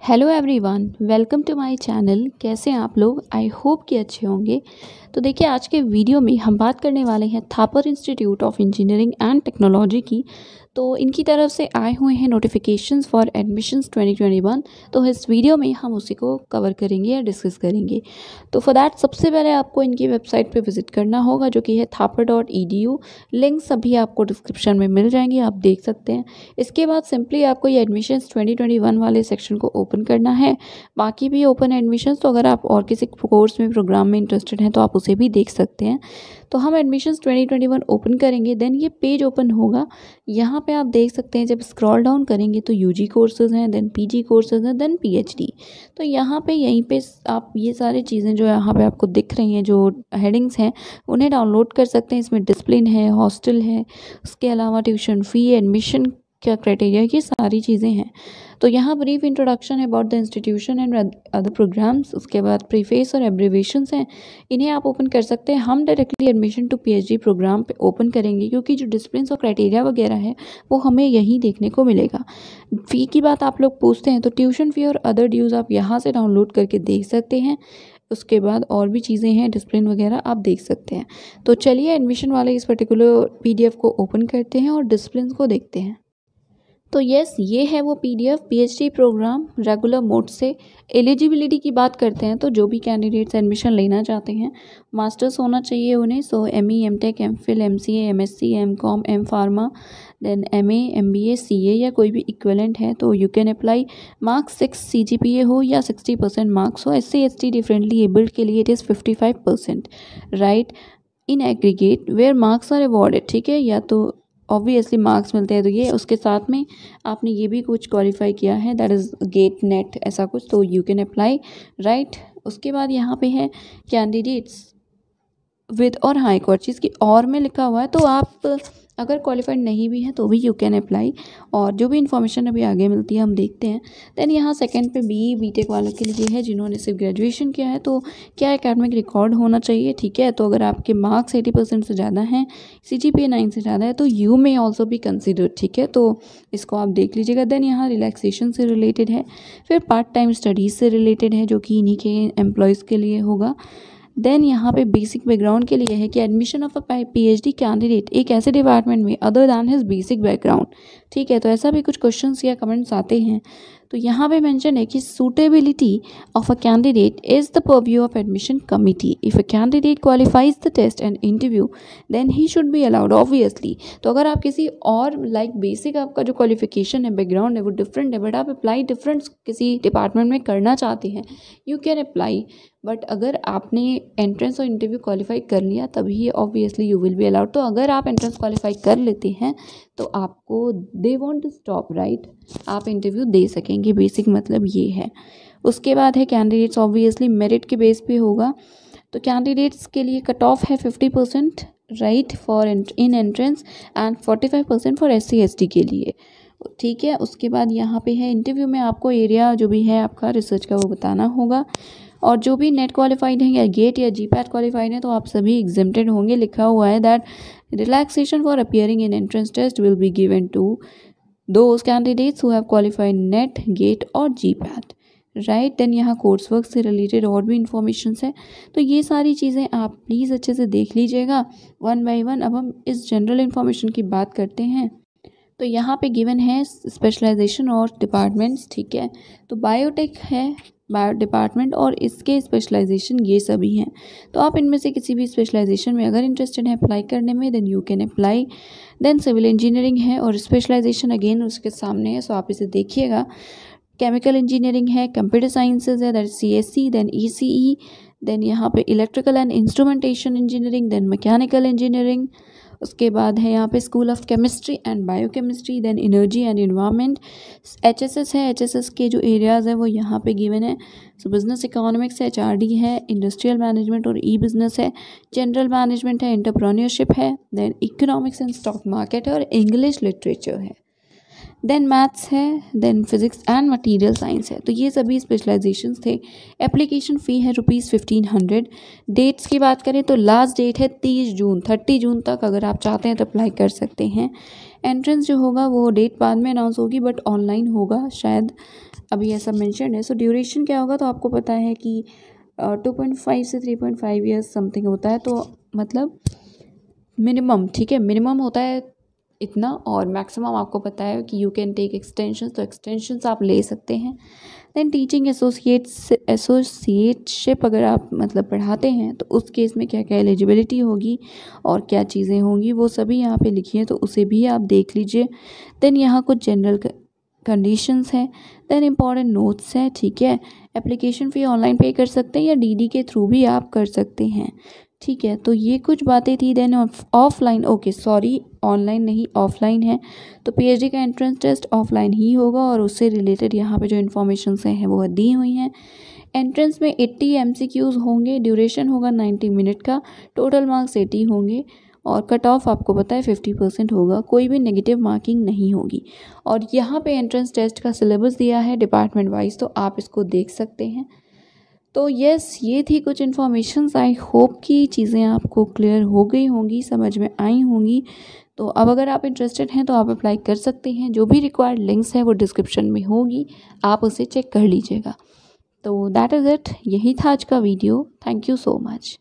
Hello everyone, welcome to my channel. कैसे हैं आप लोग? आई होप कि अच्छे होंगे। तो देखिए, आज के वीडियो में हम बात करने वाले हैं Thapar institute of engineering and technology की। तो इनकी तरफ से आए हुए हैं नोटिफिकेशंस फॉर एडमिशन्स 2021। तो इस वीडियो में हम उसी को कवर करेंगे या डिस्कस करेंगे। तो फॉर दैट सबसे पहले आपको इनकी वेबसाइट पे विजिट करना होगा, जो कि है thapar.edu। लिंक सभी आपको डिस्क्रिप्शन में मिल जाएंगे, आप देख सकते हैं। इसके बाद सिंपली आपको ये एडमिशन्स 2021 वाले सेक्शन को ओपन करना है। बाकी भी ओपन एडमिशन्स, तो अगर आप और किसी कोर्स में प्रोग्राम में इंटरेस्टेड हैं तो आप उसे भी देख सकते हैं। तो हम एडमिशन्स 2021 ओपन करेंगे, देन ये पेज ओपन होगा। यहाँ पे आप देख सकते हैं, जब स्क्रॉल डाउन करेंगे तो यूजी कोर्सेज हैं, देन पीजी कोर्सेज हैं, देन पीएचडी। तो यहाँ पे यहीं पे आप ये सारी चीज़ें जो यहाँ पे आपको दिख रही हैं, जो हेडिंग्स हैं, उन्हें डाउनलोड कर सकते हैं। इसमें डिसिप्लिन है, हॉस्टल है, उसके अलावा ट्यूशन फ़ी, एडमिशन क्या क्राइटेरिया, ये सारी चीज़ें हैं। तो यहाँ ब्रीफ इंट्रोडक्शन है about the institution and other programs. उसके बाद प्रीफेस और एब्रीवेशंस हैं, इन्हें आप ओपन कर सकते हैं। हम directly admission to PhD program पे ओपन करेंगे, क्योंकि जो डिसिप्लिन और क्राइटेरिया वगैरह है वो हमें यहीं देखने को मिलेगा। फ़ी की बात आप लोग पूछते हैं, तो ट्यूशन फ़ी और अदर ड्यूज़ आप यहाँ से डाउनलोड करके देख सकते हैं। उसके बाद और भी चीज़ें हैं, डिसिप्लिन वगैरह आप देख सकते हैं। तो चलिए एडमिशन वाले इस पर्टिकुलर पीडीएफ को ओपन करते हैं और डिसिप्लिन को देखते हैं। तो यस, ये है वो PDF PhD program regular mode से। एलिजिबिलिटी की बात करते हैं, तो जो भी कैंडिडेट्स एडमिशन लेना चाहते हैं, मास्टर्स होना चाहिए उन्हें। So ME, MTech, MPhil, MCA, MSc, MCom, M pharma, then MA, MBA, CA या कोई भी इक्विवेलेंट है तो you can apply. Marks 6 CGPA हो या 60% मार्क्स हो। एससी एसटी डिफरेंटली एबल्ड के लिए it is 55%, right, in aggregate where marks are awarded. ठीक है, या तो ऑब्वियसली मार्क्स मिलते हैं, तो ये उसके साथ में आपने ये भी कुछ क्वालिफाई किया है, दैट इज़ गेट नेट ऐसा कुछ, तो यू कैन अप्लाई, राइट। उसके बाद यहाँ पे है कैंडिडेट्स विद और हाँ, एक और चीज़ की और में लिखा हुआ है, तो आप अगर क्वालिफाइड नहीं भी हैं तो भी यू कैन अप्लाई। और जो भी इन्फॉर्मेशन अभी आगे मिलती है हम देखते हैं। देन यहाँ सेकंड पे बीई बीटेक वालों के लिए है, जिन्होंने सिर्फ ग्रेजुएशन किया है। तो क्या एकेडमिक रिकॉर्ड होना चाहिए, ठीक है। तो अगर आपके मार्क्स 80% से ज़्यादा हैं, सीजीपीए 9 से ज़्यादा है, तो यू मे ऑल्सो भी कंसिडर, ठीक है। तो इसको आप देख लीजिएगा। देन यहाँ रिलैक्सेशन से रिलेटेड है, फिर पार्ट टाइम स्टडीज़ से रिलेटेड है, जो कि इन्हीं के एम्प्लॉयज़ के लिए होगा। देन यहाँ पे बेसिक बैकग्राउंड के लिए है कि admission of a PhD candidate एक ऐसे डिपार्टमेंट में other than his basic background, ठीक है। तो ऐसा भी कुछ क्वेश्चंस या कमेंट्स आते हैं, तो यहाँ पे मेंशन है कि suitability of a candidate is the purview of admission committee. If a candidate qualifies the test and interview then he should be allowed, obviously. तो अगर आप किसी और बेसिक आपका जो क्वालिफिकेशन है, बैकग्राउंड है, वो डिफरेंट है, बट आप अप्लाई डिफरेंट किसी डिपार्टमेंट में करना चाहते हैं, यू कैन अप्लाई। बट अगर आपने एंट्रेंस और इंटरव्यू क्वालिफाई कर लिया, तभी obviously you will be allowed. तो अगर आप एंट्रेंस क्वालिफाई कर लेते हैं तो आपको they want to stop, right, आप इंटरव्यू दे सकेंगे, बेसिक मतलब ये है। उसके बाद है कैंडिडेट्स, ऑब्वियसली मेरिट के बेस पे होगा। तो कैंडिडेट्स के लिए कट ऑफ है 50%, right, for in entrance and 45% for SC ST के लिए, ठीक है। उसके बाद यहाँ पे है इंटरव्यू में आपको एरिया जो भी है आपका रिसर्च का वो बताना होगा। और जो भी नेट क्वालिफाइड हैं या गेट या जीपैट क्वालिफाइड हैं, तो आप सभी एग्जेम्प्टेड होंगे। लिखा हुआ है that relaxation for appearing in entrance test will be given to those candidates who have qualified NET, GATE और जीपैट, राइट। देन यहाँ कोर्स वर्क से रिलेटेड और भी इंफॉर्मेशन है, तो ये सारी चीज़ें आप प्लीज़ अच्छे से देख लीजिएगा वन बाय वन। अब हम इस जनरल इन्फॉर्मेशन की बात करते हैं। तो यहाँ पे गिवन है स्पेशलाइजेशन और डिपार्टमेंट्स, ठीक है। तो बायोटेक है बायो डिपार्टमेंट, और इसके स्पेशलाइजेशन ये सभी हैं। तो आप इनमें से किसी भी स्पेशलाइजेशन में अगर इंटरेस्टेड हैं अप्लाई करने में, then you can apply. Then civil engineering है, और स्पेशलाइजेशन अगेन उसके सामने है, सो आप इसे देखिएगा। केमिकल इंजीनियरिंग है, कंप्यूटर साइंसेज है, that CSC, then ECE, then यहाँ पे electrical and instrumentation engineering, then mechanical engineering. उसके बाद है यहाँ पे school of chemistry and biochemistry, then energy and environment. HSS है, एचएसएस के जो एरियाज़ है वो यहाँ पे गिवन है। सो बिजनेस इकोनॉमिक्स है, एचआरडी है, इंडस्ट्रियल मैनेजमेंट और ई बिजनेस है, जनरल मैनेजमेंट है, एंटरप्रेन्योरशिप है, then economics and stock market है, और इंग्लिश लिटरेचर है। देन मैथ्स है, then physics and material science है। तो ये सभी स्पेशलाइजेशंस थे। एप्लीकेशन फ़ी है ₹1500। डेट्स की बात करें तो लास्ट डेट है 30 जून, 30 जून तक अगर आप चाहते हैं तो अप्लाई कर सकते हैं। एंट्रेंस जो होगा वो डेट बाद में अनाउंस होगी, बट ऑनलाइन होगा शायद, अभी ऐसा मेंशन है। सो ड्यूरेशन क्या होगा, तो आपको पता है कि 2.5 से 3.5 ईयर्स समथिंग होता है, तो मतलब मिनिमम, ठीक है, मिनिमम होता है इतना, और मैक्सिमम आपको पता है कि यू कैन टेक एक्सटेंशंस, तो एक्सटेंशंस आप ले सकते हैं। देन टीचिंग एसोसिएटशिप अगर आप मतलब पढ़ाते हैं तो उस केस में क्या क्या एलिजिबिलिटी होगी और क्या चीज़ें होंगी वो सभी यहाँ पे लिखी है, तो उसे भी आप देख लीजिए। देन यहाँ कुछ जनरल कंडीशंस हैं, देन इम्पॉर्टेंट नोट्स हैं, ठीक है। एप्लीकेशन फ़ी ऑनलाइन पे कर सकते हैं या डीडी के थ्रू भी आप कर सकते हैं, ठीक है। तो ये कुछ बातें थी। Then offline, okay sorry, online नहीं ऑफलाइन है, तो पीएचडी का एंट्रेंस टेस्ट ऑफलाइन ही होगा, और उससे रिलेटेड यहाँ पे जो इन्फॉर्मेशन हैं वो दी हुई हैं। एंट्रेंस में 80 एमसीक्यूज़ होंगे, ड्यूरेशन होगा 90 मिनट का, टोटल मार्क्स 80 होंगे, और कट ऑफ आपको पता है 50% होगा, कोई भी नेगेटिव मार्किंग नहीं होगी। और यहाँ पे एंट्रेंस टेस्ट का सिलेबस दिया है डिपार्टमेंट वाइज, तो आप इसको देख सकते हैं। तो यस, ये थी कुछ इन्फॉर्मेशंस। आई होप कि चीज़ें आपको क्लियर हो गई होंगी, समझ में आई होंगी। तो अब अगर आप इंटरेस्टेड हैं तो आप अप्लाई कर सकते हैं, जो भी रिक्वायर्ड लिंक्स हैं वो डिस्क्रिप्शन में होगी, आप उसे चेक कर लीजिएगा। तो दैट इज़ इट, यही था आज का video. Thank you so much.